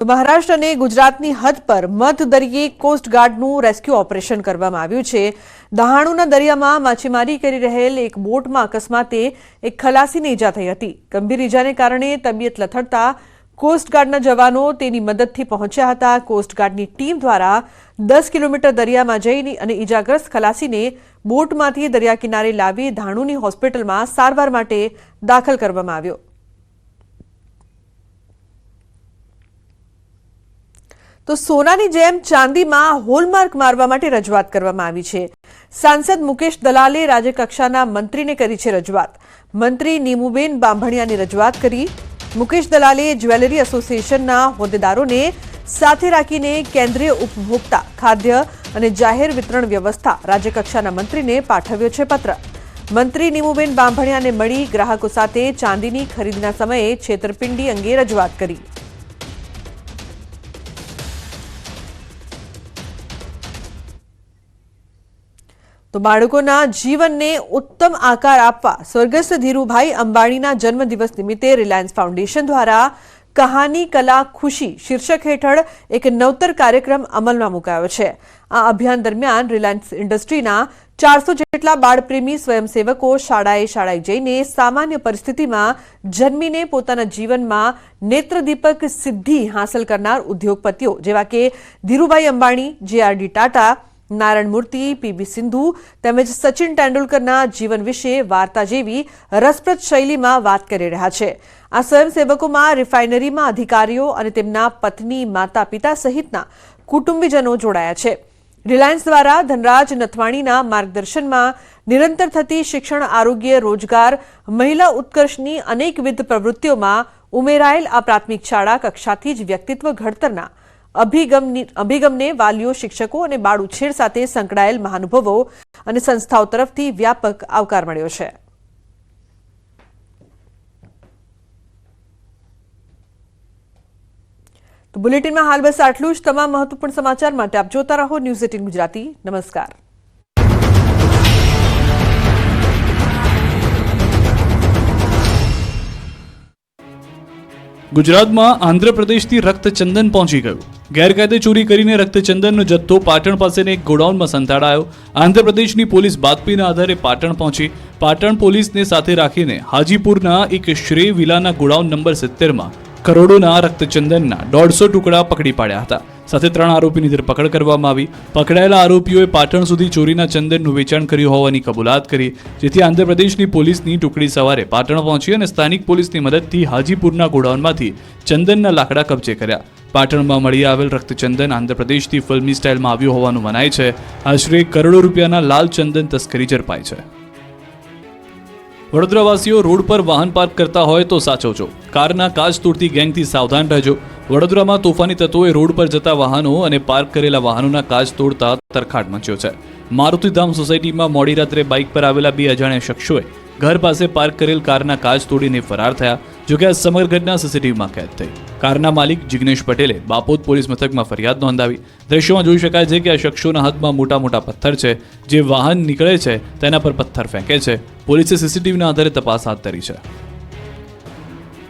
તો મહારાષ્ટ્ર અને ગુજરાતની હદ પર મધ દરિયે કોસ્ટગાર્ડનું રેસ્ક્યુ ઓપરેશન કરવામાં આવ્યું છે। દહાણુના દરિયામાં માછીમારી કરી રહેલ એક બોટમાં અકસ્માતે એક ખલાસીને ઈજા થઈ હતી। ગંભીર ઈજાને કારણે તબિયત લથડતા કોસ્ટગાર્ડના જવાનો તેની મદદથી પહોંચ્યા હતા। કોસ્ટગાર્ડની ટીમ દ્વારા 10 કિલોમીટર દરિયામાં જઈને અને ઈજાગ્રસ્ત ખલાસીને બોટમાંથી દરિયા કિનારે લાવી દહાણુની હોસ્પિટલમાં સારવાર માટે દાખલ કરવામાં આવ્યો। તો સોનાની જેમ ચાંદીમાં હોલમાર્ક મારવા માટે રજૂઆત કરવામાં આવી છે। સાંસદ મુકેશ દલાલે રાજ્યકક્ષાના મંત્રીને કરી છે રજૂઆત। મંત્રી નીમુબેન બાંભણિયાની રજૂઆત કરી। મુકેશ દલાલે જ્વેલરી એસોસિએશનના હોદ્દેદારોને સાથે રાખીને કેન્દ્રીય ઉપભોક્તા ખાદ્ય અને જાહેર વિતરણ વ્યવસ્થા રાજ્યકક્ષાના મંત્રીને પાઠવ્યો છે પત્ર। મંત્રી નીમુબેન બાંભણિયાને મળી ગ્રાહકો સાથે ચાંદીની ખરીદના સમયે છેતરપિંડી અંગે રજૂઆત કરી। તો બાળકોના જીવનને ઉત્તમ આકાર આપવા સ્વર્ગસ્થ ધીરુભાઈ અંબાણીના જન્મદિવસ નિમિત્તે રિલાયન્સ ફાઉન્ડેશન દ્વારા કહાની કલા ખુશી શીર્ષક હેઠળ એક નવતર કાર્યક્રમ અમલમાં મુકાયો છે। આ અભિયાન દરમિયાન રિલાયન્સ ઇન્ડસ્ટ્રીના 400 જેટલા બાળપ્રેમી સ્વયંસેવકો શાળાએ જઈને સામાન્ય પરિસ્થિતિમાં જન્મીને પોતાના જીવનમાં નેત્રદીપક સિદ્ધિ હાંસલ કરનાર ઉદ્યોગપતિઓ જેવા કે ધીરુભાઈ અંબાણી, JRD ટાટા, નારાયણ મૂર્તિ, PB સિંધુ તેમજ સચિન તેંડુલકરના જીવન વિશે વાર્તા જેવી રસપ્રદ શૈલીમાં વાત કરી રહ્યા છે। આ સ્વયંસેવકોમાં રિફાઇનરીમાં અધિકારીઓ અને તેમના પત્ની, માતા પિતા સહિતના કુટુંબીજનો જોડાયા છે। રિલાયન્સ દ્વારા ધનરાજ નથવાણીના માર્ગદર્શનમાં નિરંતર થતી શિક્ષણ, આરોગ્ય, રોજગાર, મહિલા ઉત્કર્ષની અનેકવિધ પ્રવૃત્તિઓમાં ઉમેરાયેલ આ પ્રાથમિક શાળા કક્ષાથી જ વ્યક્તિત્વ ઘડતરના અભિગમને વાલીઓ, શિક્ષકો અને બાળ ઉછેર સાથે સંકળાયેલ મહાનુભાવો અને સંસ્થાઓ તરફથી વ્યાપક આવકાર મળ્યો છે। તો બુલેટિનમાં હાલ બસ આટલું જ। તમામ મહત્વપૂર્ણ સમાચાર માટે આપ જોતા રહો ન્યૂઝ 18 ગુજરાતી। નમસ્કાર। ગુજરાતમાં આંધ્રપ્રદેશથી રક્તચંદન પહોંચી ગયું। ગેરકાયદે ચોરી કરીને રક્તચંદનનો જથ્થો પાટણ પાસેના એક ગોડાઉનમાં સંતાડાયો। આંધ્રપ્રદેશની પોલીસ બાતમીના આધારે પાટણ પહોંચી। પાટણ પોલીસને સાથે રાખીને હાજીપુરના એક શ્રેય વિલાના ગોડાઉન નંબર 70માં કરોડોના રક્તચંદનના 150 ટુકડા પકડી પાડ્યા હતા। સાથે 3 આરોપીની ધરપકડ કરવામાં આવી। પકડાયેલા આરોપીઓએ પાટણ સુધી ચોરીના ચંદનનું વેચાણ કર્યું હોવાની કબૂલાત કરી, જેથી આંધ્રપ્રદેશની પોલીસની ટુકડી સવારે પાટણ પહોંચી અને સ્થાનિક પોલીસની મદદથી હાજીપુરના ગોડાઉનમાંથી ચંદનના લાકડા કબજે કર્યા। પાટણમાં મળી આવેલ રક્તચંદન આંધ્રપ્રદેશથી ફિલ્મી સ્ટાઇલમાં આવ્યું હોવાનું મનાય છે। આશરે કરોડો રૂપિયાના લાલ ચંદન તસ્કરી ઝડપાઈ છે। વડોદરાવાસીઓ રોડ પર વાહન પાર્ક કરતા હોય તો સાચવજો। કારના કાચ તોડતી ગેંગથી સાવધાન રહેજો। વડોદરામાં તોફાની તત્વોએ રોડ પર જતા વાહનો અને પાર્ક કરેલા વાહનોના કાચ તોડતા તરખાટ મચ્યો છે। મારુતિધામ સોસાયટીમાં મોડી રાત્રે બાઇક પર આવેલા 2 અજાણ્યા શખ્સોએ ઘર પાસે પાર્ક કરેલ કારના કાચ તોડીને ફરાર થયા। જોકે આ સમગ્ર ઘટના સીસીટીવીમાં કેદ થઈ। કારના માલિક જિગ્નેશ પટેલે બાપોદ પોલીસ મથકમાં ફરિયાદ નોંધાવી। દ્રશ્યોમાં જોઈ શકાય છે કે આ શખ્સોના હાથમાં મોટા મોટા પથ્થર છે, જે વાહન નીકળે છે તેના પર પથ્થર ફેંકે છે। પોલીસે સીસીટીવીના આધારે તપાસ હાથ ધરી છે।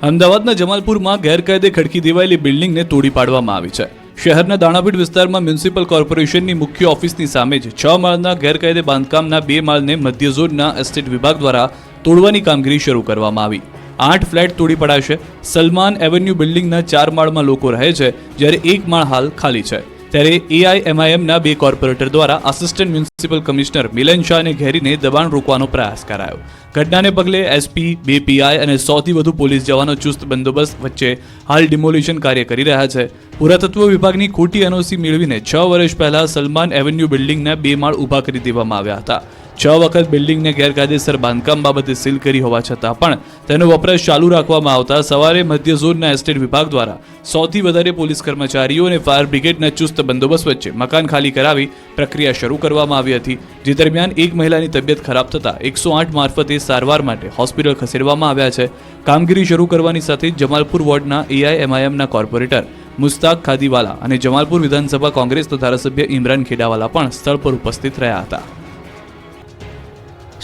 અમદાવાદના જમાલપુરમાં ગેરકાયદે ખડકી દેવાયેલી બિલ્ડિંગને તોડી પાડવામાં આવી છે। શહેરના દાણાપીઠ વિસ્તારમાં મ્યુનિસિપલ કોર્પોરેશનની મુખ્ય ઓફિસની સામે જ 6 માળના ગેરકાયદે બાંધકામના 2 માળને મધ્ય ઝોનના એસ્ટેટ વિભાગ દ્વારા તોડવાની કામગીરી શરૂ કરવામાં આવી। 8 ફ્લેટ તોડી પડાશે। સલમાન એવન્યુ બિલ્ડિંગના 4 માળમાં લોકો રહે છે, જ્યારે 1 માળ હાલ ખાલી છે। ત્યારે AIMIMના 2 કોર્પોરેટર દ્વારા આસિસ્ટન્ટ મ્યુનિસિપલ કમિશનર મિલન શાહને ઘેરીને દબાણ રોકવાનો પ્રયાસ કરાયો। ઘટનાને પગલે SP, 2 PI અને 100થી વધુ પોલીસ જવાનો ચુસ્ત બંદોબસ્ત વચ્ચે હાલ ડિમોલિશન કાર્ય કરી રહ્યા છે। પુરાતત્વ વિભાગની ખોટી NOC મેળવીને 6 વર્ષ પહેલા સલમાન એવન્યુ બિલ્ડિંગના 2 માળ ઊભા કરી દેવામાં આવ્યા હતા। 6 વખત બિલ્ડિંગને ગેરકાયદેસર બાંધકામ બાબતે સીલ કરી હોવા છતાં પણ તેનો વપરાશ ચાલુ રાખવામાં આવતા સવારે મધ્ય ઝોનના એસ્ટેટ વિભાગ દ્વારા 100થી વધારે પોલીસ કર્મચારીઓ અને ફાયર બ્રિગેડના ચુસ્ત બંદોબસ્ત વચ્ચે મકાન ખાલી કરાવી પ્રક્રિયા શરૂ કરવામાં આવી હતી। જે દરમિયાન એક મહિલાની તબિયત ખરાબ થતાં 108 મારફતે સારવાર માટે હોસ્પિટલ ખસેડવામાં આવ્યા છે। કામગીરી શરૂ કરવાની સાથે જમાલપુર વોર્ડના AIMIMના કોર્પોરેટર મુસ્તાક ખાદીવાલા અને જમાલપુર વિધાનસભા કોંગ્રેસના ધારાસભ્ય ઇમરાન ખેડાવાલા પણ સ્થળ પર ઉપસ્થિત રહ્યા હતા।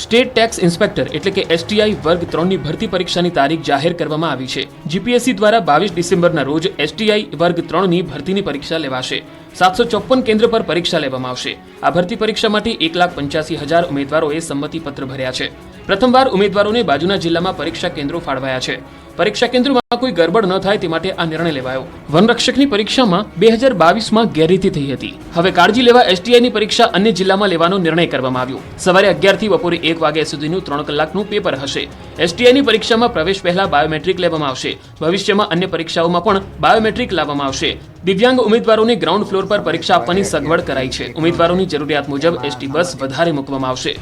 સ્ટેટ ટેક્સ ઇન્સ્પેક્ટર એટલે કે STI વર્ગ 3ની ભરતી પરીક્ષાની તારીખ જાહેર કરવામાં આવી છે. GPSC દ્વારા 22 ડિસેમ્બરના રોજ STI વર્ગ 3ની ભરતીની પરીક્ષા લેવાશે. 754 કેન્દ્ર પર પરીક્ષા લેવામાં આવશે. આ ભરતી પરીક્ષા માટે 1,85,000 ઉમેદવારોએ સંમતિપત્ર ભર્યા છે. પ્રથમવાર ઉમેદવારોને બાજુના જિલ્લામાં પરીક્ષા કેન્દ્રો ફાળવાયા છે. પરીક્ષા કેન્દ્રોમાં કોઈ ગરબડ ન થાય તે માટે આ નિર્ણય લેવાયો. વનરક્ષકની પરીક્ષામાં 2022માં ગેરરીતિ થઈ હતી. હવે કાળજી લેવા STIની પરીક્ષા અન્ય જિલ્લામાં લેવાનો નિર્ણય કરવામાં આવ્યો. સવારે 11 થી બપોરે 1 વાગ્યા સુધીનું 3 કલાકનું પેપર હશે. STIની પરીક્ષામાં પ્રવેશ પહેલા બાયોમેટ્રિક લેવામાં આવશે. ભવિષ્યમાં અન્ય પરીક્ષાઓમાં પણ બાયોમેટ્રિક લાવવામાં આવશે. દિવ્યાંગ ઉમેદવારોને ગ્રાઉન્ડ ફ્લોર પર પરીક્ષા આપવાની સગવડ કરાઈ છે. ઉમેદવારોની જરૂરિયાત મુજબ ST બસ વધારે મૂકવામાં આવશે.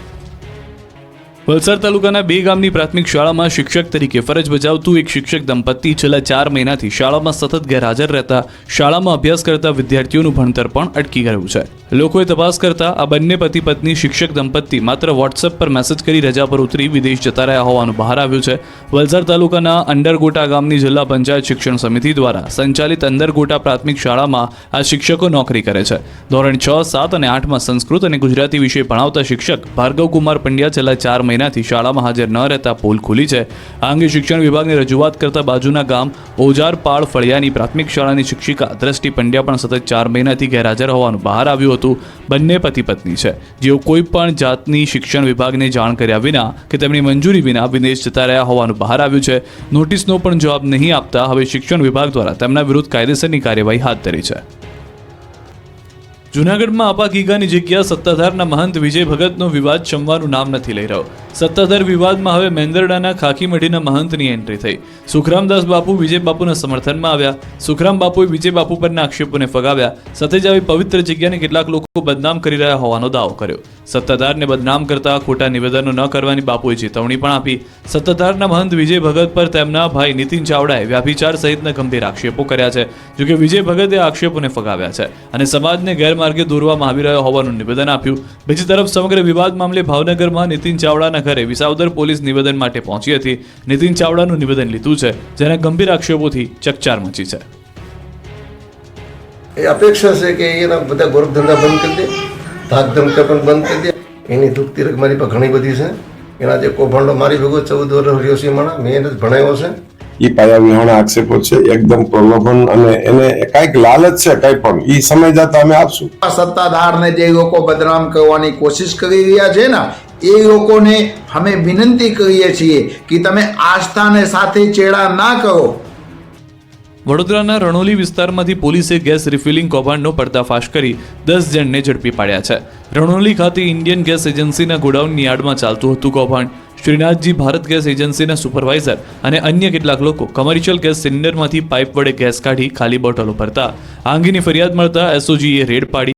વલસાડ તાલુકાના 2 ગામની પ્રાથમિક શાળામાં શિક્ષક તરીકે ફરજ બજાવતું એક શિક્ષક દંપતી છેલ્લા 4 મહિનાથી શાળામાં સતત ગેરહાજર રહેતા શાળામાં અભ્યાસ કરતા વિદ્યાર્થીઓનું ભણતર પણ અટકી ગયું છે. લોકોએ તપાસ કરતા આ બંને પતિ પત્ની શિક્ષક દંપતી માત્ર વોટ્સએપ પર મેસેજ કરી રજા પર ઉતરી વિદેશ જતા રહ્યા હોવાનું બહાર આવ્યું છે. વલસાડ તાલુકાના અંડરગોટા ગામની જિલ્લા પંચાયત શિક્ષણ સમિતિ દ્વારા સંચાલિત અંડરગોટા પ્રાથમિક શાળામાં આ શિક્ષકો નોકરી કરે છે. ધોરણ 6, 7 અને 8માં સંસ્કૃત અને ગુજરાતી વિષય ભણાવતા શિક્ષક ભાર્ગવકુમાર પંડ્યા છેલ્લા 4 મહિનાથી શાળામાં હાજર ન રહેતા પોલ ખુલી છે. આ અંગે શિક્ષણ વિભાગને રજૂઆત કરતા બાજુના ગામ ઓજારપાળ ફળિયાની પ્રાથમિક શાળાની શિક્ષિકા દ્રષ્ટિ પંડ્યા પણ સતત 4 મહિનાથી ગેરહાજર હોવાનું બહાર આવ્યું હતું. બંને પતિ પત્ની છે જેઓ કોઈ પણ જાતની શિક્ષણ વિભાગને જાણ કર્યા વિના કે તેમની મંજૂરી વિના વિદેશ જતા રહ્યા હોવાનું બહાર આવ્યું છે. નોટિસનો પણ જવાબ નહીં આપતા હવે શિક્ષણ વિભાગ દ્વારા તેમના વિરુદ્ધ કાયદેસરની કાર્યવાહી હાથ ધરી છે. જૂનાગઢમાં અપાગીગાની જગ્યા સત્તાધારના મહંત વિજય ભગતનો વિવાદ શમવાનું નામ નથી લઈ રહ્યો. સત્તાધાર વિવાદમાં હવે મેંદરડાના ખાકીમઢીના મહંતની એન્ટ્રી થઈ. સુખરામદાસ બાપુ વિજય બાપુના સમર્થનમાં આવ્યા. સુખરામ બાપુએ વિજય બાપુ પરના આક્ષેપોને ફગાવ્યા. સાથે જ આવી પવિત્ર જગ્યાને કેટલાક લોકો બદનામ કરી રહ્યા હોવાનો દાવો કર્યો. સત્તાધારને બદનામ કરતા ખોટા નિવેદનો ન કરવાની બાપુએ ચેતવણી પણ આપી. સત્તાધારના મહંત વિજય ભગત પર તેમના ભાઈ નીતિન ચાવડાએ વ્યાભિચાર સહિતના ગંભીર આક્ષેપો કર્યા છે. જોકે વિજય ભગતે આ આક્ષેપોને ફગાવ્યા છે અને સમાજને ગેરમાર્ગે દોરવામાં આવી રહ્યો હોવાનું નિવેદન આપ્યું. બીજી તરફ સમગ્ર વિવાદ મામલે ભાવનગરમાં નીતિન ચાવડાના ઘરે વિસાવદર પોલીસ નિવેદન માટે પહોંચી હતી. નીતિન ચાવડાનું નિવેદન લીધું છે જેના ગંભીર આક્ષેપોથી ચકચાર મચી છે. એ અપેક્ષા છે કે એના બધા ગોરખ ધંધા બંધ કરી દે, ધાક ધમકા પણ બંધ કરી દે. એની દુઃખ તિરક મારી પાસે ઘણી બધી છે. એના જે કૌભાંડો મારી ભેગો 14 વર્ષ રહ્યો છે માણા, મેં એને જ ભણાવ્યો છે. એ પાયા વિહોણા આક્ષેપો છે, એકદમ પ્રલોભન અને એને કઈક લાલચ છે કઈ પણ એ સમય જતા અમે આપશું. સત્તાધારને જે લોકો બદનામ કરવાની કોશિશ કરી રહ્યા છે ને એ લોકોને અમે વિનંતી કરીએ છીએ કે તમે આસ્થાને સાથે ચેડા ના કરો. વડોદરાના રણોલી વિસ્તારમાંથી પોલીસે ગેસ રિફિલિંગ કૌભાંડનો પર્દાફાશ કરી 10 જણને ઝડપી પાડ્યા છે. રણોલી ખાતે ઇન્ડિયન ગેસ એજન્સીના ગોડાઉનની યાર્ડમાં ચાલતું હતું કૌભાંડ. શ્રીનાથજી ભારત ગેસ એજન્સીના સુપરવાઇઝર અને અન્ય કેટલાક લોકો કમર્શિયલ ગેસ સિલિન્ડરમાંથી પાઇપ વડે ગેસ કાઢી ખાલી બોટલો ભરતા. આ અંગેની ફરિયાદ મળતા SOGએ રેડ પાડી